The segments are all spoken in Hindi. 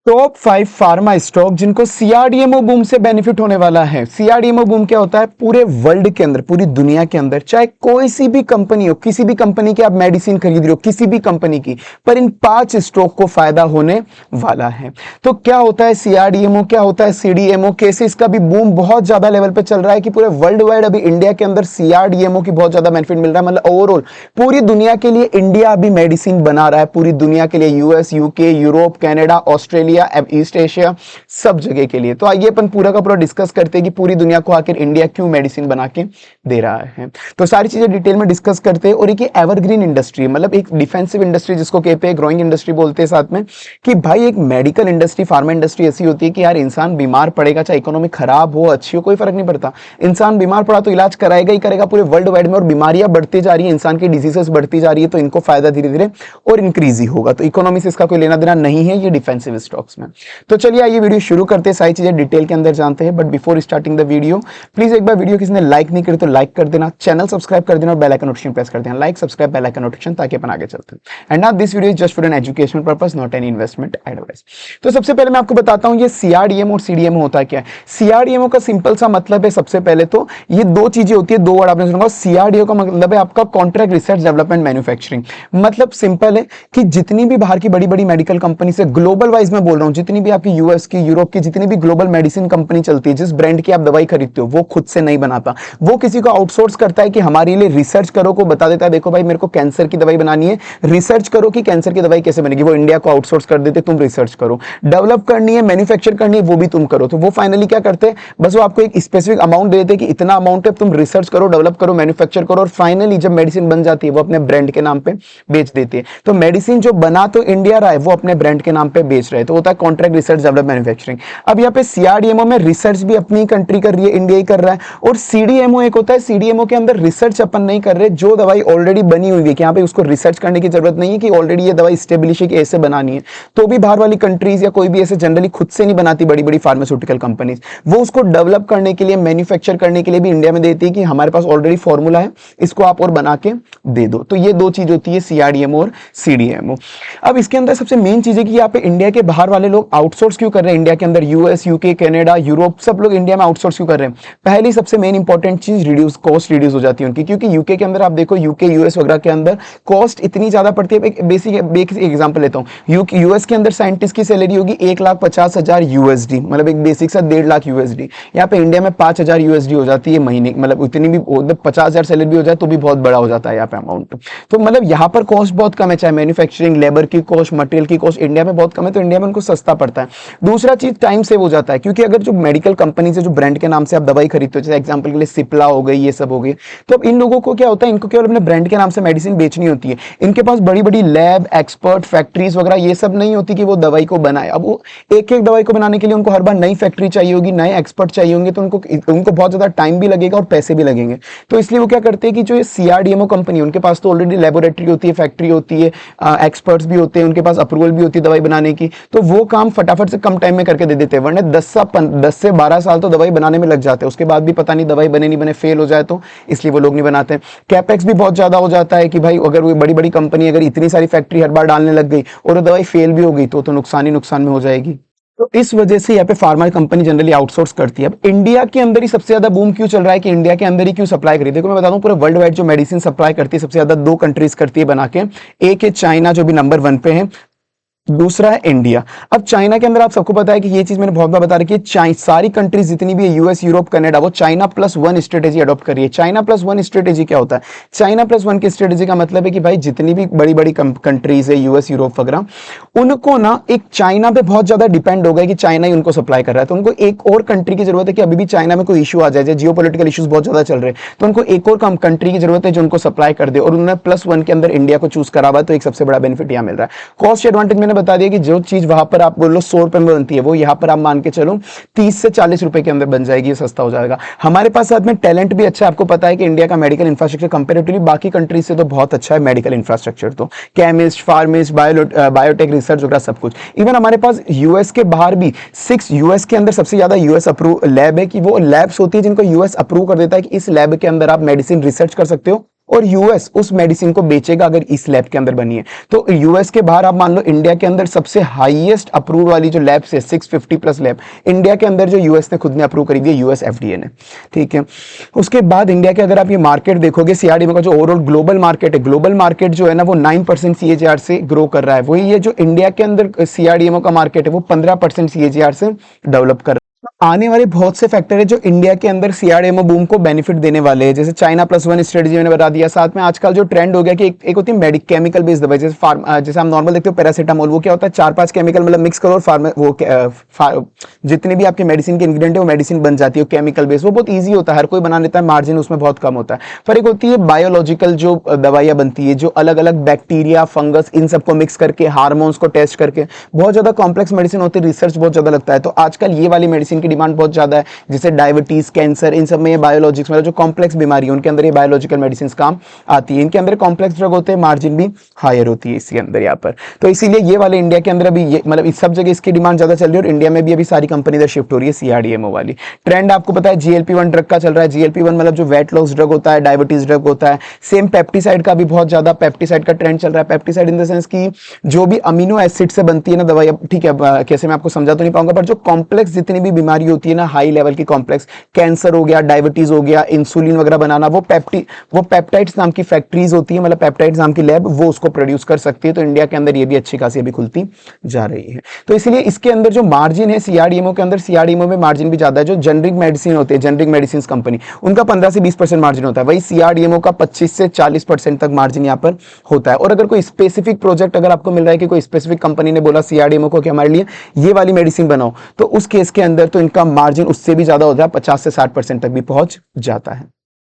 टॉप 5 फार्मा स्टॉक जिनको सीआरडीएमओ बूम से बेनिफिट होने वाला है। सीआरडीएमओ बूम क्या होता है? पूरे वर्ल्ड के अंदर, पूरी दुनिया के अंदर, चाहे कोई सी भी कंपनी हो, किसी भी कंपनी की आप मेडिसिन खरीद रहे हो, किसी भी कंपनी की, पर इन 5 स्टॉक को फायदा होने वाला है। तो क्या होता है सीआरडीएमओ, क्या होता है सीडीएमओ, कैसे इसका भी बूम बहुत ज्यादा लेवल पे चल रहा है कि पूरे वर्ल्ड वाइड अभी इंडिया के अंदर सीआरडीएमओ की बहुत ज्यादा बेनिफिट मिल रहा है। मतलब ओवरऑल पूरी दुनिया के लिए इंडिया अभी मेडिसिन बना रहा है, पूरी दुनिया के लिए, US, UK, Europe, Canada, Australia, east Asia, सब जगह के लिए। तो आइए अपन पूरा का पूरा डिस्कस करते हैं कि पूरी दुनिया को आखिर इंडिया क्यों मेडिसिन बना के दे रहा है। तो सारी चीजें डिटेल में डिस्कस करते हैं। और एक एवरग्रीन इंडस्ट्री, मतलब एक डिफेंसिव इंडस्ट्री जिसको कहते हैं, ग्रोइंग इंडस्ट्री बोलते हैं साथ में, कि भाई एक मेडिकल इंडस्ट्री, फार्मा इंडस्ट्री ऐसी होती है कि यार इंसान बीमार पड़ेगा, चाहे इकोनॉमी खराब हो अच्छी हो, कोई फर्क नहीं पड़ता, इंसान बीमार पड़ा तो इलाज कराएगा ही करेगा पूरे वर्ल्ड वाइड में। और बीमारियां बढ़ती जा रही है, इंसान की डिजीजेस बढ़ती जा रही है, तो इनको फायदा धीरे धीरे और इंक्रीज ही होगा। तो इकोनॉमी से इसका कोई लेना देना नहीं है ये डिफेंसिव स्टॉक्स में। तो चलिए आइए वीडियो शुरू करते हैं, सारी चीजें डिटेल के अंदर जानते हैं। But before starting the video, please एक बार वीडियो किसी ने लाइक नहीं करे तो लाइक कर देना, चैनल सब्सक्राइब कर देना और बेल आइकन नोटिफिकेशन प्रेस कर देना। Like, subscribe, bell icon notification, ताकि अपन आगे चलते हैं। And now this video is just for an educational purpose, not any investment advice. तो सबसे पहले मैं आपको बताता हूं ये सीआरडीएमओ और सीडीएमओ होता क्या है। सीआरडीएमओ का सिंपल सा मतलब है, सबसे पहले तो ये दो चीजें होती है, दो वर्ड आपने सुना। सीआरडीओ का मतलब है आपका कॉन्ट्रैक्ट रिसर्च डेवलपमेंट मैन्युफैक्चरिंग। मतलब सिंपल है कि जितनी भी बाहर की बड़ी बड़ी मेडिकल कंपनी से, ग्लोबल वाइज में बोल रहा हूं, जितनी भी आपकी यूएस की, यूरोप की, जितनी भी ग्लोबल मेडिसिन कंपनी चलती है, जिस ब्रांड की आप दवाई खरीदते हो, वो खुद से नहीं बनाता, वो किसी को आउटसोर्स करता है कि हमारे लिए रिसर्च करो, को बता देता है देखो भाई मेरे को कैंसर की दवाई बनानी है, रिसर्च करो कि कैंसर की दवाई कैसे बनेगी। वो इंडिया को आउटसोर्स कर देते, तुम रिसर्च करो, डेवलप करनी है, मैन्युफैक्चर करनी है, वो भी तुम करो। तो वो फाइनली क्या करते हैं, बस वो आपको एक स्पेसिफिक अमाउंट दे देते कि इतना अमाउंट है, तुम रिसर्च करो, डेवलप करो, मैन्युफैक्चर करो, और फाइनली जब मेडिसिन बन जाती है वो अपने ब्रांड के नाम पे बेच देती है। तो मेडिसिन जो बना तो इंडिया रहा है, वो अपने ब्रांड के नाम पे बेच रहे हैं। तो होता है कॉन्ट्रैक्ट रिसर्च डेवलप मैन्युफैक्चरिंग। अब यहाँ पे सीआरडीएमओ में रिसर्च भी अपनी कंट्री कर रही है, इंडिया ही कर रहा है। और सीडीएमओ एक होता है, सीडीएमओ के अंदर रिसर्च अपन नहीं कर रहे, जो दवाई ऑलरेडी बनी हुई है कि यहाँ पे उसको रिसर्च करने की जरूरत नहीं है कि ऑलरेडी ये दवाई स्टेब्लिश है कि ऐसे बनानी है। तो भी बाहर वाली कंट्रीज या कोई भी ऐसे जनरली खुद से नहीं बनाती, बड़ी बड़ी फार्मास्यूटिकल कंपनीज, वो उसको डेवलप करने के लिए, मैन्युफैक्चर करने के लिए भी इंडिया में देती है कि हमारे पास ऑलरेडी फॉर्मूला है, इसको आप और बना के दे दो। तो ये दो चीज होती है सीआरडीएमओ और सीडीएमओ। अब इसके अंदर सबसे मेन चीज है कि यहाँ पे इंडिया के बाहर वाले लोग आउटसोर्स क्यों कर रहे हैं, इंडिया के अंदर यूएस, यूके, कनाडा, यूरोप, सब लोग इंडिया में आउटसोर्स क्यों कर रहे हैं। पहली सबसे मेन इंपॉर्टेंट चीज, रिड्यूस कॉस्ट, रिड्यूस हो जाती है उनकी। क्योंकि यूके के अंदर आप देखो, यूके, यूएस वगैरह के अंदर कॉस्ट इतनी ज्यादा पड़ती है। एक बेसिक एग्जांपल लेता हूं, यूएस के अंदर साइंटिस्ट की सैलरी होगी 1,50,000 यूएसडी, मतलब एक बेसिक सा 1.5 लाख यूएसडी। यहाँ पे इंडिया में 5,000 यूएसडी हो जाती है महीने, मतलब इतनी भी 50,000 सैलरी भी हो जाए तो भी बहुत बड़ा हो जाता है यहाँ पे अमाउंट। तो मतलब यहाँ पर कॉस्ट बहुत कम है, चाहे मैन्युफैक्चरिंग, लेबर की कॉस्ट, मटेरियल की कॉस्ट इंडिया में बहुत कम है, तो इंडिया में उनको सस्ता पड़ता है। दूसरा चीज, टाइम सेव हो जाता है। क्योंकि अगर जो मेडिकल कंपनी से, जो ब्रांड के नाम से आप दवाई खरीदते हो, जैसे एग्जांपल के लिए सिप्ला हो गई, ये सब हो गई, तो अब इन लोगों को क्या होता है, इनको केवल अपने ब्रांड के नाम से मेडिसिन बेचनी होती है। इनके पास बड़ी बड़ी लैब, एक्सपर्ट, फैक्ट्रीज वगैरह ये सब नहीं होती कि वो दवाई को बनाए। अब वो एक एक दवाई को बनाने के लिए उनको हर बार नई फैक्ट्री चाहिए होगी, नए एक्सपर्ट चाहिए होंगे, तो उनको बहुत ज्यादा टाइम भी लगेगा और पैसे भी लगेंगे। तो इसलिए वो क्या करते हैं कि जो ये सीआरडीएमओ कंपनी, उनके पास तो ऑलरेडी लेबोरेटरी होती है, फैक्ट्री होती है, एक्सपर्ट्स भी होते हैं, उनके पास अप्रूवल भी होती है दवाई बनाने की, तो वो काम फटाफट से कम टाइम में करके दे देते हैं। वरना 10 से 12 साल तो दवाई बनाने में लग जाते हैं, उसके बाद भी पता नहीं दवाई बने नहीं बने, फेल हो जाए, तो इसलिए वो लोग नहीं बनाते। कैपेक्स भी बहुत ज्यादा हो जाता है कि भाई अगर वो बड़ी बड़ी कंपनी अगर इतनी सारी फैक्ट्री हर बार डालने लग गई और वो दवाई फेल भी हो गई तो नुकसान ही नुकसान में हो जाएगी। तो इस वजह से यहाँ पे फार्मा कंपनी जनरली आउटसोर्स करती है। अब इंडिया के अंदर ही सबसे ज्यादा बूम क्यों चल रहा है, कि इंडिया के अंदर ही क्यों सप्लाई करी। देखो मैं बता दूं, पूरे वर्ल्ड वाइड जो मेडिसिन सप्लाई करती है सबसे ज्यादा 2 कंट्रीज करती है बना के। एक है चाइना, जो भी नंबर 1 पे है, दूसरा है इंडिया। अब चाइना के अंदर आप सबको पता है कि ये चीज मैंने बहुत बार बता रखी है, सारी कंट्रीज जितनी भी है, यूएस, यूरोप, कनाडा, वो चाइना +1 स्ट्रेटेजी अडॉप्ट कर रही है। चाइना +1 स्ट्रेटेजी क्या होता है, चाइना +1 की स्ट्रेटेजी का मतलब है कि भाई जितनी भी बड़ी बड़ी कंट्रीज है, यूएस, यूरोप वगैरह, उनको ना एक चाइना पे बहुत ज्यादा डिपेंड हो गया कि चाइना ही उनको सप्लाई कर रहा है। तो उनको एक और कंट्री की जरूरत है कि अभी भी चाइना में कोई इशू आ जाए, जियोपॉलिटिकल इश्यूज बहुत ज्यादा चल रहे हैं, तो उनको एक और कंट्री की जरूरत है जो उनको सप्लाई कर दे, और उन्होंने +1 के अंदर इंडिया को चूज करा हुआ है। तो एक सबसे बड़ा बेनिफिट यहां मिल रहा है। कॉस्ट एडवांटेज मैंने बता दिया कि जो चीज वहां पर आप बोलो 100 रुपए में बनती है, वो यहाँ पर आप मान के चलो 30 से 40 रुपए के अंदर बन जाएगी, सस्ता हो जाएगा। हमारे पास साथ में टैलेंट भी अच्छा है। आपको पता है कि इंडिया का मेडिकल इंफ्रास्ट्रक्चर कंपैरेटिवली बाकी कंट्रीज से तो बहुत अच्छा है। मेडिकल इंफ्रास्ट्रक्चर तो केमिस्ट, फार्मिस्ट, बायोटेक रिसर्च वगैरह सब कुछ। इवन हमारे पास यूएस के बाहर भी 6 यूएस के अंदर सबसे ज्यादा यूएस अप्रूव लैब है, कि वो लैब्स होती है जिनको यूएस अप्रूव कर देता है कि इस लैब के अंदर आप मेडिसिन रिसर्च कर सकते हो और यूएस उस मेडिसिन को बेचेगा अगर इस लैब के अंदर बनी है। तो यूएस के बाहर आप मान लो इंडिया के अंदर सबसे हाईएस्ट अप्रूव वाली जो लैब्स है 650 प्लस लैब इंडिया के अंदर जो यूएस ने खुद ने अप्रूव करी दी है, यूएस एफडीए ने, ठीक है। उसके बाद इंडिया के अगर आप ये मार्केट देखोगे सीआरडीएमओ का जो ओवरऑल ग्लोबल मार्केट है, ग्लोबल मार्केट जो है ना वो 9% सीएजीआर से ग्रो कर रहा है। वही ये जो इंडिया के अंदर सीआरडीएमओ का मार्केट है वो 15% सीएजीआर से डेवलप कर रहा है। आने वाले बहुत से फैक्टर है जो इंडिया के अंदर सीआरडीएमओ बूम को बेनिफिट देने वाले हैं, जैसे चाइना प्लस वन स्ट्रेटजी मैंने बता दिया। साथ में आजकल जो ट्रेंड हो गया कि एक होती है मेडिक केमिकल बेस्ड दवाई, जैसे हम नॉर्मल देखते हो पैरासीटामोल, वो क्या होता है 4-5 केमिकल मतलब मिक्स करो और जितने भी आपके मेडिसिन के इंग्रेडिएंट है वो मेडिसिन बन जाती है केमिकल बेस्ड। वो बहुत ईजी होता है, हर कोई बना लेता है, मार्जिन उसमें बहुत कम होता है। पर एक होती है बायोलॉजिकल जो दवाइयां बनती है, जो अलग अलग बैक्टीरिया फंगस इन सबको मिक्स करके हार्मोन्स को टेस्ट करके बहुत ज्यादा कॉम्प्लेक्स मेडिसिन होती है, रिसर्च बहुत ज्यादा लगता है। तो आजकल ये वाली मेडिसिन की डिमांड बहुत ज्यादा है, जैसे डायबिटीज, कैंसर, इन सब में ये बायोलॉजिक्स मतलब जो कॉम्प्लेक्स बीमारी है उनके अंदर ये बायोलॉजिकल मेडिसिन काम आती है। इनके अंदर कॉम्प्लेक्स ड्रग होते हैं, मार्जिन भी हायर होती है इसके अंदर यहाँ पर। तो इसीलिए ये वाले इंडिया के अंदर अभी ये मतलब इस सब जगह इसकी डिमांड ज्यादा चल रही है और इंडिया में भी अभी सारी कंपनी इधर शिफ्ट हो रही है सीआरडीएमओ वाली। ट्रेंड आपको पता है जीएलपी-1 ड्रग का चल रहा है। जीएलपी-1 मतलब जो वेट लॉस ड्रग होता है, डायबिटीज ड्रग होता है। सेम पेप्टिसाइड का भी बहुत ज्यादा पेप्टिसाइड का ट्रेंड चल रहा है। पेप्टिसाइड इन द सेंस की जो भी अमीनो एसिड से बनती है ना दवाई, ठीक है कैसे मैं आपको समझा तो नहीं पाऊंगा, पर जो कॉम्प्लेक्स जितनी भी बीमारी होती है ना, हाई लेवल की कॉम्प्लेक्स, कैंसर हो गया, डायबिटीज हो गया, इंसुलिन वगैरह बनाना, वो पेप्टाइड्स नाम की फैक्ट्रीज होती है, मतलब पेप्टाइड्स नाम की लैब वो उसको प्रोड्यूस कर सकती है। तो इंडिया के अंदर ये भी अच्छी खासी अभी खुलती जा रही है। तो इसलिए इसके अंदर जो मार्जिन है सीआरडीएमओ के अंदर, सीआरडीएमओ में मार्जिन भी ज्यादा है। जो जेनरिक मेडिसिन होते हैं, जेनरिक मेडिसिन कंपनी, उनका 15 से 20% मार्जिन होता है। वही सीआरडीएमओ का 25 से 40% तक मार्जिन यहाँ पर होता है। और अगर कोई स्पेसिफिक प्रोजेक्ट अगर आपको मिल रहा है कि कोई स्पेसिफिक कंपनी ने बोला सीआरडीएमओ को कि हमारे लिए ये वाली मेडिसिन बनाओ, तो उस केस के अंदर तो इनका मार्जिन उससे भी ज्यादा होता है, 50 से 60% तक भी पहुंच जाता है।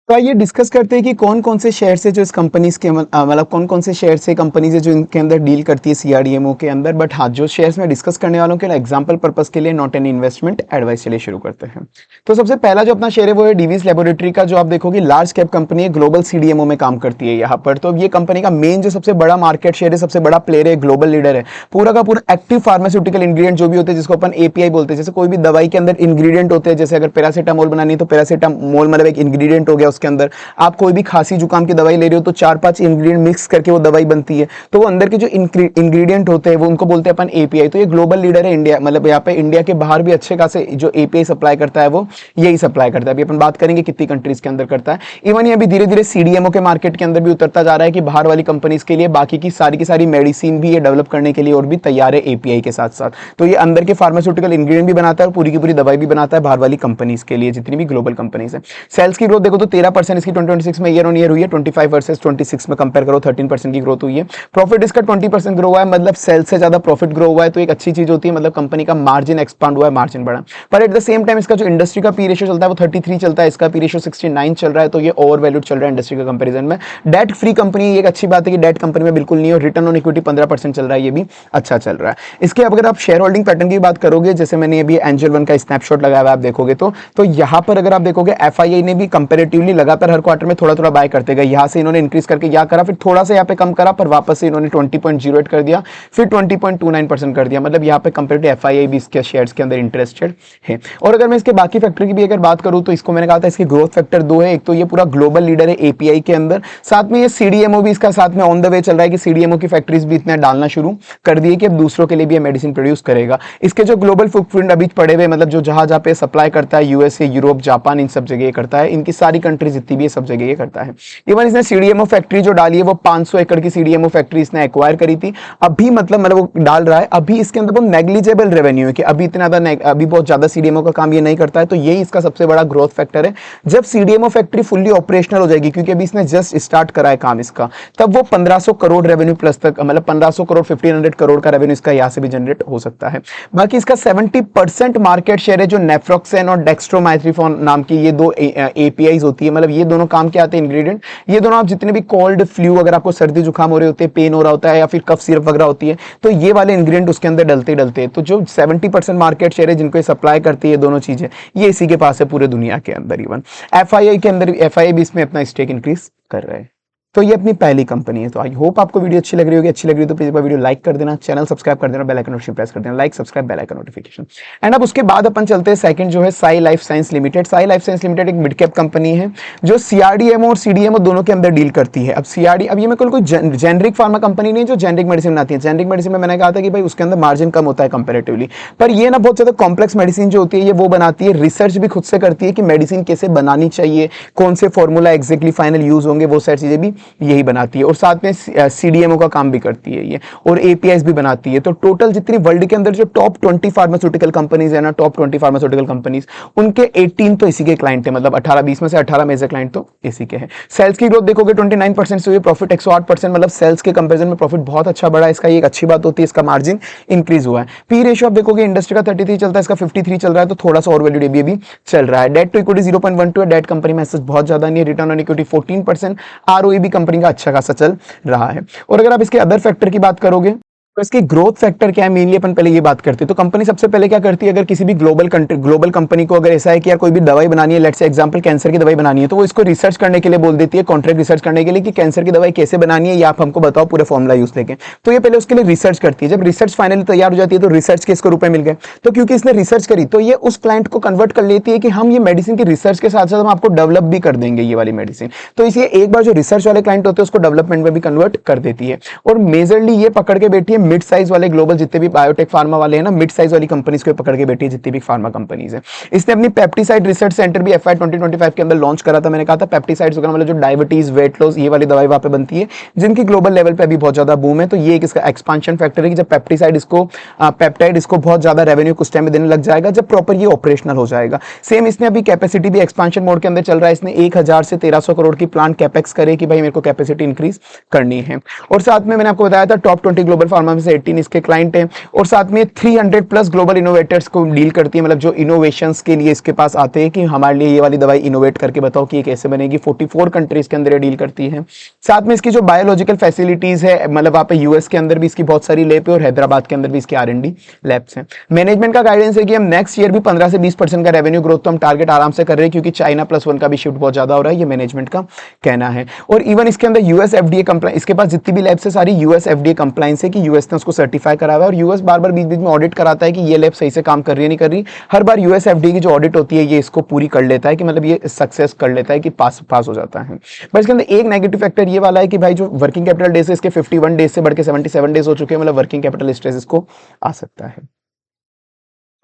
तो आइए डिस्कस करते हैं कि कौन कौन से शेयर से जो इस कंपनीज के मतलब कौन कौन से शेयर से कंपनीज है जो इनके अंदर डील करती है सीआरडीएमओ के अंदर। बट हाँ, जो शेयर्स में डिस्कस करने वालों के लिए एग्जांपल पर्पस के लिए, नॉट एनी इन्वेस्टमेंट एडवाइस। चलिए शुरू करते हैं। तो सबसे पहला जो अपना शेयर है वो है डीवीज लेबोरेटरी का, जो आप देखोगे लार्ज कैप कंपनी है, ग्लोबल सीडीएमओ में काम करती है यहाँ पर। तो ये कंपनी का मेन जो सबसे बड़ा मार्केट शेयर है, सबसे बड़ा प्लेयर है, ग्लोबल लीडर है, पूरा का पूरा एक्टिव फार्मास्यूटिकल इंग्रेडिएंट जो भी होते हैं जिसको अपन एपीआई बोलते हैं। जैसे कोई भी दवाई के अंदर इंग्रेडिएंट होते हैं, जैसे अगर पैरासीटामोल बनानी है तो पैरासीटामोल मतलब एक इंग्रेडिएंट हो गया उसके अंदर। आप कोई भी खांसी जुकाम की दवाई ले रहे हो तो 4-5 इंग्रेडिएंट मिक्स करके वो दवाई बनती है। तो वो अंदर के जो इंग्रेडिएंट होते हैं वो उनको बोलते हैं अपन एपीआई। तो ये ग्लोबल लीडर है इंडिया, मतलब यहाँ पे इंडिया के बाहर भी अच्छे खासे जो एपीआई सप्लाई करता है वो यही सप्लाई करता है। अभी अपन बात करेंगे कितनी कंट्रीज के अंदर करता है। इवन ये अभी धीरे धीरे सीडीएमओ के मार्केट के अंदर भी उतरता जा रहा है कि बाहर वाली कंपनीज के लिए बाकी की सारी मेडिसिन भी ये डेवलप करने के लिए और भी तैयार है एपीआई के साथ साथ। तो ये अंदर के फार्मास्यूटिकल इंग्रेडिएंट भी बनाता है और पूरी की पूरी दवाई भी बनाता है बाहर वाली कंपनीज के लिए, जितनी भी ग्लोबल कंपनीज है। सेल्स की ग्रोथ देखो तो 13% इसकी 2026 में ईयर ऑन ईयर हुई है। 25 वर्सेस 26 में कंपेयर करो 13% की ग्रोथ हुई है। प्रॉफिट इसका 20% ग्रो हुआ है, मतलब सेल्स से ज्यादा प्रॉफिट ग्रो हुआ है। तो एक अच्छी चीज होती है, मतलब कंपनी का मार्जिन एक्सपांड हुआ है, मार्जिन बढ़ा। पर एट द सेम टाइम इसका जो इंडस्ट्री का पी रेशियो चलता है वो 33 चलता है, इसका पी रेशियो 69 चल रहा है। तो ये ओवर वैल्यूड चल रहा है इंडस्ट्री का कंपैरिजन में। डेट फ्री कंपनी, एक अच्छी बात है कि डेट कंपनी में बिल्कुल नहीं है। रिटर्न ऑन इक्विटी 15% चल रहा है, ये भी अच्छा चल रहा है। इसके अगर आप शेयर होल्डिंग पैटर्न की बात करोगे, जैसे मैंने अभी एंजल वन का स्नैपशॉट लगाया हुआ आप देखोगे तो यहाँ पर अगर आप देखोगे एफआईआई ने भी कंपैरेटिवली लगातार हर क्वार्टर में थोड़ा बाय करते गए। यहाँ से इन्होंने इंक्रीज करके क्या करा, फिर थोड़ा सा यहाँ पे कम करा, पर वापस से इन्होंने 20.08 कर दिया, फिर 20.29% कर दिया। मतलब यहाँ पे कंपैरेटिव एफआईआई भी इसके शेयर्स के अंदर इंटरेस्टेड है। और अगर मैं इसके बाकी फैक्टर की भी अगर बात करूँ तो इसको मैंने कहा था इसके ग्रोथ फैक्टर 2 है। एक तो ये पूरा ग्लोबल लीडर है एपीआई के अंदर, साथ में ये सीडीएमओ भी इसका साथ में ऑन द वे चल रहा है कि सीडीएमओ की फैक्ट्रीज भी इतने डालना शुरू कर दिए कि अब दूसरों के लिए भी ये मेडिसिन प्रोड्यूस करेगा। इसके जो ग्लोबल फुटप्रिंट अभी पड़े हुए, मतलब जो जहां जहां पे सप्लाई करता है, यूएसए, यूरोप, जापान, इन सब जगह ये करता है। इनकी सारी कंट्रीज जितनी भी है सब जगह ये करता है। इवन इसने सीडीएमओ फैक्ट्री जो डाली है वो 500 एकड़ की सीडीएमओ फैक्ट्री इसने एक्वायर करी थी। अभी मतलब वो डाल रहा है, अभी इसके अंदर वो नेग्लिजिबल रेवेन्यू है कि अभी इतना अभी बहुत ज्यादा सीडीएमओ का काम ये नहीं करता है। तो यही इसका सबसे बड़ा ग्रोथ फैक्टर है। जब सीडीएमओ फैक्ट्री फुल्ली ऑपरेशनल हो जाएगी, क्योंकि अभी इसने जस्ट स्टार्ट करा है काम इसका, तब वो 1500 करोड़ रेवेन्यू प्लस तक, मतलब 1500 करोड़ 1500 करोड़ का रेवेन्यू इसका यहां से भी जनरेट हो सकता है। बाकी इसका 70% मार्केट शेयर है जो नेफ्रोक्सेन और डेक्स्ट्रोमाइथ्रिफोन नाम की ये दो एपीआईज होती है। मतलब ये दोनों काम के आते हैं इंग्रेडिएंट। ये दोनों आप जितने भी कोल्ड फ्लू, अगर आपको सर्दी जुकाम हो रहे होते हैं, पेन हो रहा होता है या फिर कफ सिरप वगैरह होती है, तो ये वाले इंग्रेडिएंट उसके अंदर डलते हैं। तो जो 70% मार्केट शेयर है जिनको सप्लाई करती है दोनों चीजें, ये इसी के पास है पूरे दुनिया के अंदर। इवन एफआईआई के अंदर, एफआईआई भी इसमें अपना स्टेक इंक्रीज कर रहा है। तो ये अपनी पहली कंपनी है। तो आई होप आपको वीडियो अच्छी लग रही होगी, अच्छी लग रही हो तो प्लीज वीडियो लाइक कर देना, चैनल सब्सक्राइब कर देना, बेल आइकन नोटिफिकेशन प्रेस कर देना, like subscribe bell icon notification. And अब उसके बाद अपन चलते हैं सेकंड जो है Sai Life Science Limited. Sai Life Science Limited एक मिड कैप कंपनी है जो सीआरडीएमओ और सीडीएमओ दोनों के अंदर डील करती है। अब सीआरडी, अब ये मैं कोई जेनरिक फार्मा कंपनी नहीं जो जेनरिक मेडिसिन बनाती है। जेनरिक मेडिसिन में मैंने कहा था कि भाई उसके अंदर मार्जिन कम होता है कंपेरेटिवली, पर ये ना बहुत ज्यादा कॉम्प्लेक्स मेडिसिन जो होती है ये वो बनाती है, रिसर्च भी खुद से करती है कि मेडिसिन कैसे बनानी चाहिए, कौन से फॉर्मूला एग्जैक्टली फाइनल यूज होंगे, वो सारी चीजें भी यही बनाती है। और साथ में सीडीएमओ का काम भी करती है ये, और एपीआईज भी बनाती है। तो टोटल जितनी वर्ल्ड के अंदर जो टॉप 20 फार्मास्यूटिकल कंपनीज है ना, टॉप 20 फार्मास्यूटिकल कंपनीज, उनके 18 तो इसी के क्लाइंट है, मतलब 18-20 में से 18 मेजर क्लाइंट तो इसी के हैं। सेल्स की ग्रोथ देखोगे 29% से हुई, प्रॉफिट 108%, मतलब सेल्स के कंपेरिजन में प्रॉफिट बहुत अच्छा बढ़ा है इसका, ये एक अच्छी बात होती है। इसका मार्जिन इंक्रीज हुआ है। पी रेशियो आप देखोगे इंडस्ट्री का 33 चलता है, इसका 53 चल रहा है, तो थोड़ा सा और वैल्यू भी चल रहा है। डेट टू इक्विटी 0.12 है, डेट कंपनी में बहुत ज्यादा नहीं है। रिटर्न ऑन इक्विटी 14%, आरओई भी कंपनी का अच्छा खासा चल रहा है। और अगर आप इसके अदर फैक्टर की बात करोगे तो इसकी ग्रोथ फैक्टर क्या है, मेनली अपन पहले ये बात करते हैं। तो कंपनी सबसे पहले क्या करती है, अगर किसी भी ग्लोबल कंपनी को अगर ऐसा है कि यार कोई भी दवाई बनानी है, लेट्स से एग्जांपल कैंसर की दवाई बनानी है, तो वो इसको रिसर्च करने के लिए बोल देती है, कॉन्ट्रैक्ट रिसर्च करने के लिए कि कैंसर की दवाई कैसे बनानी है, या आप हमको बताओ पूरे फॉर्मुला यूज लेके। तो ये पहले उसके लिए रिसर्च करती है। जब रिसर्च फाइनली तैयार हो जाती है तो रिसर्च के इसको रुपए मिल गए, तो क्योंकि इसने रिसर्च करी तो ये उस क्लाइंट को कन्वर्ट कर लेती है कि हम ये मेडिसिन की रिसर्च के साथ साथ हम आपको डेवलप भी कर देंगे ये वाली मेडिसिन। तो इसलिए एक बार जो रिसर्च वाले क्लाइंट होते हैं उसको डेवलपमेंट में भी कन्वर्ट कर देती है। और मेजरली ये पकड़ के बैठी है मिड साइज वाले ग्लोबल जितने भी बायोटेक फार्मा वाले हैं ना, मिड साइज वाली कंपनीज को पकड़ के बैठी है जितनी भी फार्मा कंपनीज है। इसने अपनी पेप्टिसाइड रिसर्च सेंटर भी FY 2025 के अंदर लॉन्च करा था। मैंने कहा था पेप्टिसाइड्स वगैरह मतलब जो डायबिटीज, वेट लॉस, ये वाली दवाई वहां पे बनती है जिनकी ग्लोबल लेवल पे अभी बहुत ज्यादा बूम है। तो ये एक इसका एक्सपांशन फैक्टर है कि जब पेप्टिसाइड इसको पेप्टाइड इसको बहुत ज्यादा रेवेन्यू कुछ टाइम में देने लग जाएगा जब प्रॉपर ये ऑपरेशनल हो जाएगा। सेम इसने अभी कैपेसिटी भी एक्सपांशन मोड के अंदर चल रहा है। इसने 1000 से 1300 करोड़ की प्लांट कैपेक्स करे कि भाई मेरे को कैपेसिटी इंक्रीज करनी है। और साथ में मैंने आपको बताया था टॉप 20 ग्लोबल फार्मा में से 18 इसके क्लाइंट हैं, और साथ में 300 प्लस ग्लोबल इनोवेटर्स को डील करती है, मतलब जो इनोवेशंस के लिए इसके पास आते हैं कि हमारे लिए ये वाली दवाई इनोवेट करके बताओ कि ये कैसे बनेगी। 44 कंट्रीज के अंदर ये डील करती है। साथ में इसकी जो बायोलॉजिकल फैसिलिटीज है, मतलब वहां पे यूएस के अंदर भी इसकी बहुत सारी लैब है और हैदराबाद के अंदर भी इसकी R&D लैब्स हैं। मैनेजमेंट का गाइडेंस है कि हम नेक्स्ट ईयर भी 15 से 20% का रेवेन्यू ग्रोथ तो हम टारगेट आराम से कर रहे हैं, क्योंकि चाइना +1 का भी शिफ्ट बहुत ज्यादा हो रहा है, ये मैनेजमेंट का कहना है। और इवन इसके अंदर यूएस FDA कंप्लाइंस, इसके पास जितनी भी लैब्स है सारी यूएस FDA कंप्लाइंस है कि यूएस ने उसको सर्टिफाई करा हुआ है, और यूएस बार बार बीच बीच में ऑडिट कराता है कि ये लैब सही से काम कर रही है नहीं कर रही। हर बार यूएस FDA की जो ऑडिट होती है ये इसको पूरी कर लेता है कि मतलब ये सक्सेस कर लेता है कि पास हो जाता है। बस इसके अंदर एक नेगेटिव फैक्टर ये वाला है कि भाई जो वर्किंग कैपिटल डेज है इसके 51 डेज से बढ़ के 77 डेज हो चुके हैं, मतलब वर्किंग कैपिटल स्ट्रेस इसको आ सकता है।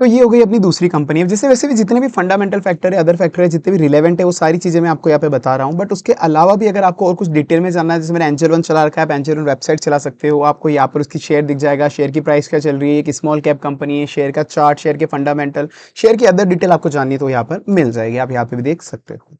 तो ये हो गई अपनी दूसरी कंपनी। है जैसे वैसे भी जितने भी फंडामेंटल फैक्टर है, अदर फैक्टर है, जितने भी रिलेवेंट है, वो सारी चीजें मैं आपको यहाँ पे बता रहा हूँ। बट उसके अलावा भी अगर आपको और कुछ डिटेल में जानना है, जैसे मैंने एंजल वन चला रखा है, आप एंजल वन वेबसाइट चला सकते हो, आपको यहाँ पर उसकी शेयर दिख जाएगा, शेयर की प्राइस क्या चल रही है, एक स्मॉल कैप कंपनी है, शेयर का चार्ट, शेयर के फंडामेंटल, शेयर की अदर डिटेल आपको जाननी है तो यहाँ पर मिल जाएगी, आप यहाँ पे भी देख सकते हो।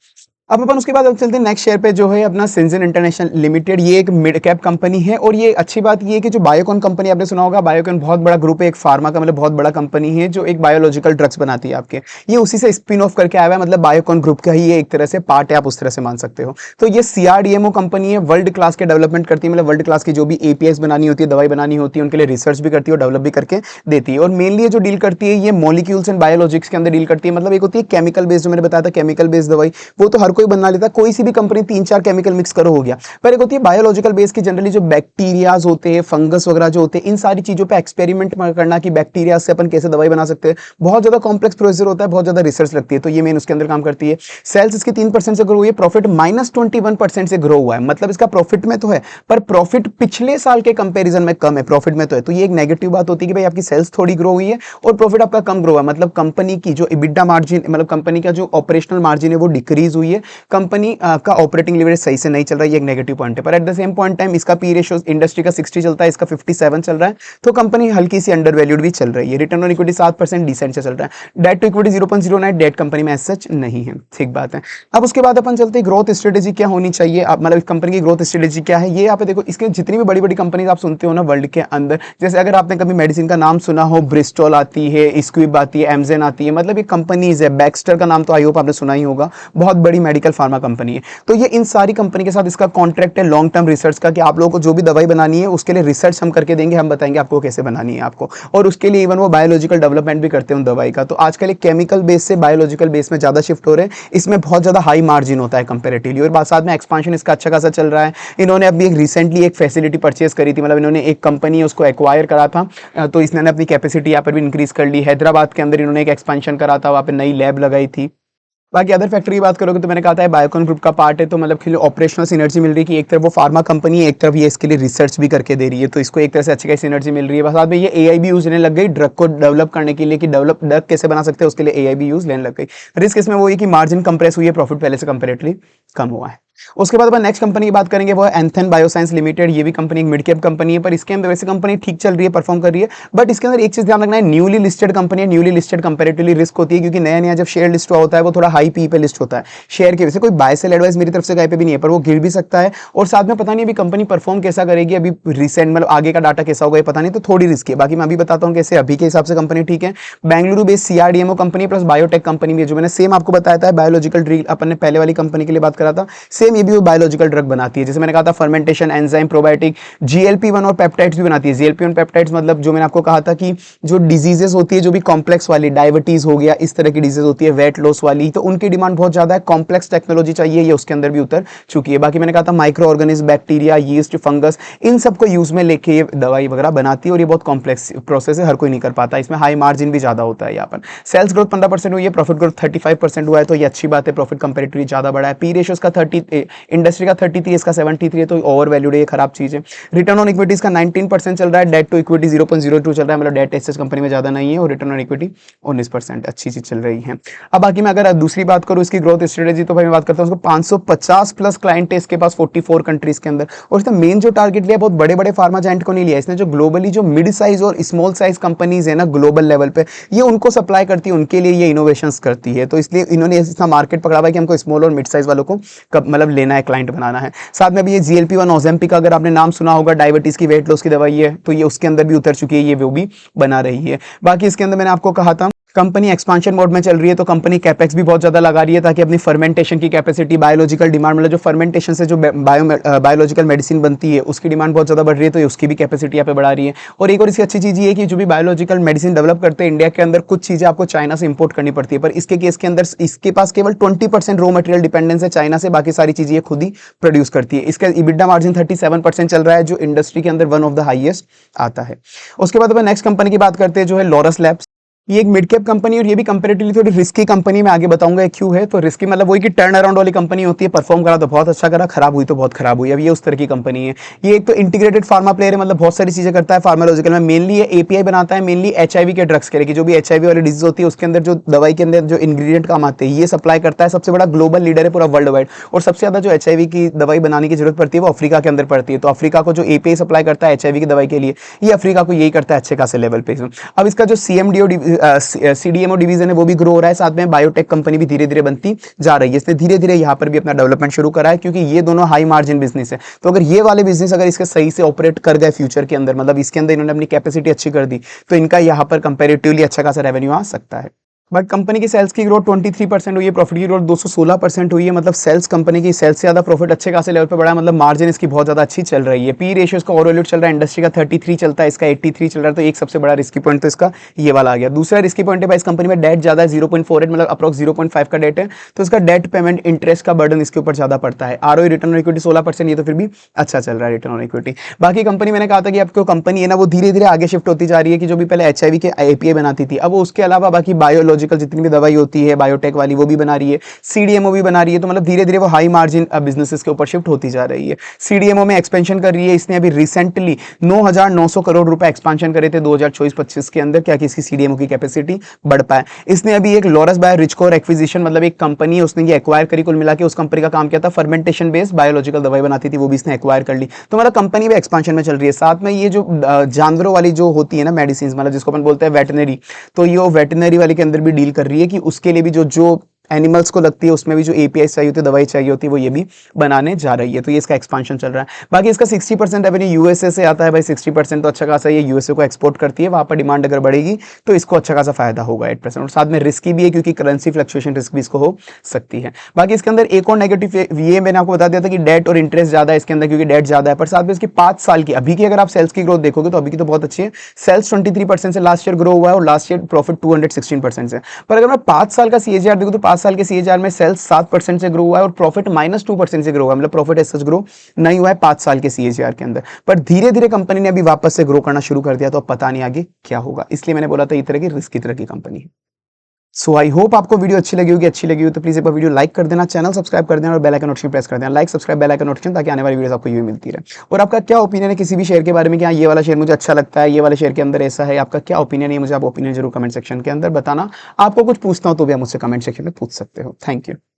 अब अपन उसके बाद अब चलते हैं नेक्स्ट शेयर पे जो है अपना सिंजन इंटरनेशनल लिमिटेड। ये एक मिड कैप कंपनी है, और ये अच्छी बात ये है कि जो बायोकॉन कंपनी आपने सुना होगा, बायोकॉन बहुत बड़ा ग्रुप है, एक फार्मा का मतलब बहुत बड़ा कंपनी है जो एक बायोलॉजिकल ड्रग्स बनाती है आपके, ये उसी से स्पिन ऑफ करके आया हुआ है, मतलब बायोकॉन ग्रुप का ही ये एक तरह से पार्ट है, आप उस तरह से मान सकते हो। तो ये CRDMO कंपनी है, वर्ल्ड क्लास के डेवलपमेंट करती है, मतलब वर्ल्ड क्लास की जो भी APIs बनानी होती है, दवाई बनानी होती है, उनके लिए रिसर्च भी करती है और डेवलप भी करके देती है। और मेनली जो डील करती है ये मॉलिक्यूल्स एंड बायोलॉजिक्स के अंदर डील करती है, मतलब एक होती है केमिकल बेस्ड, जो मैंने बताया था केमिकल बेस्ड दवाई, वो तो हर कोई बना लेता है, कोई भी कंपनी 3-4 केमिकल मिक्स करो हो गया। पर एक होती है बायोलॉजिकल बेस की, जनरली जो बैक्टीरियाज होते हैं, फंगस वगैरह जो होते हैं, इन सारी चीजों पे एक्सपेरिमेंट करना कि बैक्टीरिया से अपन कैसे दवाई बना सकते हैं, बहुत ज्यादा कॉम्प्लेक्स प्रोसीजर होता है, बहुत ज्यादा रिसर्च लगती है, तो ये मेन उसके अंदर काम करती है। सेल्स इसकी 3% से ग्रो हुई है, प्रॉफिट -21% से ग्रो हुआ है, मतलब इसका प्रॉफिट में तो है पर प्रॉफिट पिछले साल के कंपेरिजन में कम है, प्रॉफिट में तो है। तो ये एक नेगेटिव बात होती है कि भाई आपकी सेल्स थोड़ी ग्रो हुई है और प्रॉफिट आपका कम ग्रो है, मतलब कंपनी की जो EBITDA मार्जिन, मतलब कंपनी का जो ऑपरेशनल मार्जिन है वो डिक्रीज हुई है, कंपनी का ऑपरेटिंग लेवरेज सही से नहीं चल रहा है, ये एक नेगेटिव पॉइंट है। पर at the same point time इसका पी रेशियो इंडस्ट्री का 60 चलता है, इसका 57 चल रहा है, तो कंपनी हल्की सी अंडर वैल्यूड भी चल रही है। रिटर्न ऑन इक्विटी 7% डिसेंट से चल रहा है, debt to equity 0.09, debt company में सच नहीं है, ठीक बात है। अब उसके बाद अपन चलते हैं ग्रोथ स्ट्रेटेजी क्या होनी चाहिए, मतलब इस कंपनी की ग्रोथ स्ट्रेटेजी क्या है। ये यहाँ पे देखो, इसके जितनी भी बड़ी बड़ी कंपनीज आप सुनते हो ना वर्ल्ड के अंदर, जैसे अगर आपने कभी मेडिसिन का नाम सुना हो, ब्रिस्टॉल आती है, स्क्विब आती है, एमजेन आती है, मतलब ये कंपनीज है। बैक्स्टर का नाम तो आई होप आपने सुना ही होगा, बहुत बड़ी मेडिकल फार्मा कंपनी है। तो ये इन सारी कंपनी के साथ इसका कॉन्ट्रैक्ट है लॉन्ग टर्म रिसर्च का, कि आप लोगों को जो भी दवाई बनानी है उसके लिए रिसर्च हम करके देंगे, हम बताएंगे आपको कैसे बनानी है आपको, और उसके लिए इवन वो बायोलॉजिकल डेवलपमेंट भी करते हैं उन दवाई का। तो आजकल एक केमिकल बेस से बायोलॉजिकल बेस में ज़्यादा शिफ्ट हो रहे हैं, इसमें बहुत ज़्यादा हाई मार्जिन होता है कंपेरेटिवली, और साथ में एक्सपांशन इसका अच्छा खासा चल रहा है। इन्होंने अभी एक रिसेंटली एक फैसिलिटी परचेज करी थी, मतलब इन्होंने एक कंपनी है उसको एक्वायर करा था, तो इसने अपनी कैपेसिटी यहाँ पर भी इंक्रीज कर ली। हैदराबाद के अंदर इन्होंने एक एक्सपेंशन करा था, वहाँ पे नई लैब लगाई थी। बाकी अदर फैक्टर की बात करोगे तो मैंने कहा था बायोकॉन ग्रुप का पार्ट है, तो मतलब कि ऑपरेशनल सिनर्जी मिल रही है कि एक तरफ वो फार्मा कंपनी है, एक तरफ ये इसके लिए रिसर्च भी करके दे रही है, तो इसको एक तरह से अच्छी खासी सिनर्जी मिल रही है। साथ में ये एआई भी यूज लेने लग गई ड्रग को डेवलप करने के लिए, कि डेवलप ड्रग कैसे बना सकते हैं उसके लिए एआई भी यूज लेने लग गई। रिस्क इसमें वो है कि मार्जिन कंप्रेस हुई है, प्रॉफिट पहले से कंपेरेटिवली कम हुआ है। उसके बाद अपन नेक्स्ट कंपनी की बात करेंगे, वो है एंथन बायोसाइंस लिमिटेड। ये भी कंपनी एक मिड कैप कंपनी है, पर इसके अंदर वैसे कंपनी ठीक चल रही है, परफॉर्म कर रही है, बट इसके अंदर एक चीज ध्यान रखना है, न्यूली लिस्टेड कंपनी है, न्यूली लिस्टेड कंपेरेटिवली रिस्क होती है, क्योंकि नया नया जब शेयर लिस्ट हुआ होता है वो थोड़ा हाई पी पे लिस्ट होता है शेयर के वजह से। कोई बाय सेल एडवाइस मेरी तरफ से कहीं पे भी नहीं है, पर वो गिर भी सकता है, और साथ में पता नहीं अभी कंपनी परफॉर्म कैसा करेगी, अभी रिसेंट मतलब आगे का डाटा कैसा होगा ये पता नहीं, तो थोड़ी रिस्क है। बाकी मैं अभी बताता हूँ कैसे अभी के हिसाब से कंपनी ठीक है। Bengaluru based CRDMO company plus biotech company भी है, जो मैंने सेम आपको बताया था बायोलॉजिकल ड्रग, अपन ने पहले वाली कंपनी के लिए बात करा था, सेम ये भी वो बायोलॉजिकल ड्रग बनाती है। जैसे मैंने कहा था फर्मेंटेशन एंजाइम प्रोबायोटिक, जीएलपी-1 और पेप्टाइड्स भी बनाती है। जीएलपी-1 पेप्टाइड्स मतलब जो मैंने आपको कहा था कि जो डिजीजेस होती है, जो भी कॉम्प्लेक्स वाली डायबिटीज हो गया, इस तरह की डिजीज होती है, वेट लॉस वाली, तो उनकी डिमांड बहुत ज्यादा है, कॉम्प्लेक्स टेक्नोलॉजी चाहिए, ये उसके अंदर भी उतर चुकी है। बाकी मैंने कहा था micro organism, bacteria, yeast, fungus, इन सबको यूज में लेके ये दवाई वगैरह बनाती है, और ये बहुत कॉम्प्लेक्स प्रोसेस है, हर कोई नहीं कर पाता। इसमें हाई मार्जिन भी ज्यादा होता है। यहाँ पर सेल्स ग्रोथ 15% हुई है, प्रॉफिट ग्रोथ 35% हुआ है, तो ये अच्छी बात है, प्रॉफिट कंपेरेटिवली ज्यादा बढ़ा है। पी रेशियो का 30, इंडस्ट्री का 33, इसका 73 है, तो ओवर वैल्यूड है, ये खराब चीज है। रिटर्न ऑन इक्विटीज का 19% चल रहा है, डेट टू इक्विटी 0.02 चल रहा है, मतलब डेट एसेट्स कंपनी में ज्यादा नहीं है, और रिटर्न ऑन इक्विटी 19%, अच्छी चीज चल रही है। अब बाकी मैं अगर दूसरी बात करूं इसकी ग्रोथ स्ट्रेटेजी, तो भाई मैं बात करता हूं उसको 550 प्लस क्लाइंट है इसके पास 44 कंट्रीज के अंदर, और इसने मेन जो टारगेट लिया बहुत बड़े बड़े फार्मा जाइंट को नहीं लिया, इसने जो ग्लोबली जो मिड साइज और स्मॉल साइज कंपनीज है ना ग्लोबल लेवल पे, ये उनको सप्लाई करती है, उनके लिए ये इनोवेशंस करती है, तो इसलिए इन्होंने इतना मार्केट पकड़ा हुआ है कि हमको स्मॉल और मिड साइज वालों को मतलब लेना है, क्लाइंट बनाना है। साथ में भी ये जीएलपी-1 ओजेम्पिक का अगर आपने नाम सुना होगा, डायबिटीज की वेट लॉस की दवाई है, तो ये उसके अंदर भी उतर चुकी है, ये वो भी बना रही है। बाकी इसके अंदर मैंने आपको कहा था कंपनी एक्सपांशन मोड में चल रही है, तो कंपनी कैपेक्स भी बहुत ज्यादा लगा रही है, ताकि अपनी फर्मेंटेशन की कैपेसिटी, बायोलॉजिकल डिमांड, मतलब जो फर्मेंटेशन से जो बायोलॉजिकल मेडिसिन बनती है उसकी डिमांड बहुत ज्यादा बढ़ रही है, तो उसकी भी कैपेसिटी यहाँ पे बढ़ा रही है। और एक और इसकी अच्छी चीज ये है कि जो भी बायोलॉजिकल मेडिसिन डेवलप करते हैं इंडिया के अंदर, कुछ चीजें आपको चाइना से इंपोर्ट करनी पड़ती है, पर इसके केस के अंदर इसके पास केवल 20% रॉ मटेरियल डिपेंडेंस है चाइना से, बाकी सारी चीजें खुद ही प्रोड्यूस करती है। इसका इबिडा मार्जिन 37% चल रहा है, जो इंडस्ट्री के अंदर वन ऑफ द हाईएस्ट आता है। उसके बाद नेक्स्ट कंपनी की बात करते हैं, जो है लॉरस लैब्स। ये एक मिड कैप कंपनी, और ये भी कंपैरेटिवली थोड़ी रिस्की कंपनी, मैं आगे बताऊंगा क्यों है। तो रिस्की मतलब वही कि टर्न अराउंड वाली कंपनी होती है, परफॉर्म करा तो बहुत अच्छा करा, खराब हुई तो बहुत खराब हुई। अब ये उस तरह की कंपनी है। ये एक तो इंटीग्रेटेड फार्मा प्लेयर है, मतलब बहुत सारी चीजें करता है फार्मालॉजिकल में, मेनली ये एपीआई बनाता है, मेनली एचआईवी के ड्रग्स के लिए, कि जो भी एचआईवी वाली डिजीज होती है उसके अंदर जो दवाई के अंदर जो इंग्रेडिएंट काम आते हैं, ये सप्लाई करता है। सबसे बड़ा ग्लोबल लीडर है पूरा वर्ल्ड वाइड, और सबसे ज्यादा जो एचआईवी की दवाई बनाने की जरूरत पड़ती है वो अफ्रीका के अंदर पड़ती है, तो अफ्रीका को जो एपीआई सप्लाई करता है एचआईवी की दवाई के लिए, ये अफ्रीका को यही करता है अच्छे खासे लेवल पे। अब इसका जो सीएमडीओ सीडीएमओ डिवीजन है वो भी ग्रो हो रहा है, साथ में बायोटेक कंपनी भी धीरे धीरे बनती जा रही है। इसने धीरे धीरे यहाँ पर भी अपना डेवलपमेंट शुरू करा है, क्योंकि ये दोनों हाई मार्जिन बिजनेस है। तो अगर ये वाले बिजनेस अगर इसके सही से ऑपरेट कर गए फ्यूचर के अंदर, मतलब इसके अंदर इन्होंने अपनी कैपेसिटी अच्छी कर दी, तो इनका यहाँ पर कंपेरेटिवली अच्छा खासा रेवेन्यू आ सकता है। बट कंपनी की सेल्स की ग्रोथ 23% हुई है, प्रॉफिट की ग्रोथ 216% हुई है, मतलब सेल्स कंपनी की सेल्स से ज्यादा प्रॉफिट अच्छे खासे लेवल पे बढ़ा है, मतलब मार्जिन इसकी बहुत ज्यादा अच्छी चल रही है। पी रेशियो इसका ओवरवैल्यूड चल रहा है, इंडस्ट्री का 33 चलता है, इसका 83 चल रहा है, तो एक सबसे बड़ा रिस्की पॉइंट तो इसका ये वाला आ गया। दूसरा रिस्की पॉइंट है भाई, इस कंपनी में डेट ज्यादा है, 0.48 मतलब अप्रॉक्स 0.5 का डेट है, तो इसका डेट पेमेंट इंटरेस्ट का बर्डन इसके ऊपर ज्यादा पड़ता है। आरओई रिटर्न ऑन इक्विटी 16%, ये तो फिर भी अच्छा चल रहा है रिटर्न ऑन इक्विटी। बाकी कंपनी मैंने कहा था कि आपको कंपनी है ना वो धीरे धीरे आगे शिफ्ट होती जा रही है, कि जो भी पहले एचआईवी के एपीआई बनाती थी, अब वो उसके अलावा बाकी बायोलॉजिकल जितनी भी दवाई होती है बायोटेक वाली वो भी बना रही है, सीडीएमओ भी बना रही है, तो मतलब धीरे धीरे वो हाई मार्जिन बिजनेसेस के ऊपर शिफ्ट होती जा रही है। सीडीएमओ में एक्सपेंशन कर रही है, इसने अभी रिसेंटली 9,900 करोड़ रुपए एक्सपेंशन करे थे 2024-25 के अंदर, क्या कि इसकी सीडीएमओ की कैपेसिटी बढ़ पाए। इसने अभी एक लॉरस बायो रिचकोर एक्विजिशन, मतलब एक कंपनी है उसने ये एक्वायर करी, कुल मिला के उस कंपनी का काम क्या था, फर्मेंटेशन बेस्ड बायोलॉजिकल दवाई बनाती थी, वो भी इसने एक्वायर कर ली, तो मतलब कंपनी भी एक्सपेंशन में चल रही है। साथ में ये जो जानवरों वाली जो होती है ना मेडिसिन, मतलब जिसको अपन बोलते हैं वेटनरी, तो ये वेटनरी वाली के अंदर भी डील कर रही है, कि उसके लिए भी जो एनिमल्स को लगती है, उसमें भी जो एपीआई चाहिए होती है, दवाई चाहिए होती है, वो ये भी बनाने जा रही है। तो ये इसका एक्सपांशन चल रहा है। बाकी इसका 60% रेवेन्यू यूएसए से आता है भाई, 60% तो अच्छा खासा ये यूएसए को एक्सपोर्ट करती है, वहां पर डिमांड अगर बढ़ेगी तो इसको अच्छा खासा फायदा होगा 8%। और साथ में रिस्की भी है क्योंकि करेंसी फ्लक्चुएशन रिस्क भी इसको हो सकती है। बाकी इसके अंदर एक और नेगेटिव ये मैंने आपको बता दिया था कि डेट और इंटरेस्ट ज्यादा है इसके अंदर, क्योंकि डेट ज्यादा है। पर साथ में इसकी 5 साल की अभी की अगर आप सेल्स की ग्रोथ देखोगे तो अभी की तो बहुत अच्छी है। सेल्स 23% से लास्ट ईयर ग्रो हुआ है और लास्ट ईयर प्रॉफिट 216% से। पर अगर मैं 5 साल का सीएजीआर देखूं तो 5 साल के सीएजीआर में सेल्स 7% से ग्रो हुआ है और प्रॉफिट -2% से ग्रो हुआ है, मतलब प्रॉफिट ऐसा ग्रो नहीं हुआ है 5 साल के सीएजीआर के अंदर। पर धीरे धीरे कंपनी ने अभी वापस से ग्रो करना शुरू कर दिया, तो अब पता नहीं आगे क्या होगा। इसलिए मैंने बोला था इस तरह की रिस्की तरह की कंपनी है। सो आई होप आपको वीडियो अच्छी लगी होगी। अच्छी लगी हो तो प्लीज एक बार वीडियो लाइक कर देना, चैनल सब्सक्राइब कर देना और बेल आइकन नोटिफिकेशन प्रेस कर देना। Like subscribe bell icon notification, ताकि आने वाली वीडियोस आपको यूं मिलती रहे। और आपका क्या ओपिनियन है किसी भी शेयर के बारे में कि हाँ ये वाला शेयर मुझे अच्छा लगता है, ये वाले शेयर के अंदर ऐसा है, आपका क्या ओपिनियन है मुझे आप ओपिनियन जरूर कमेंट सेक्शन के अंदर बताना। आपको कुछ पूछना हो तो भी आप मुझसे कमेंट सेक्शन में पूछ सकते हो। Thank you.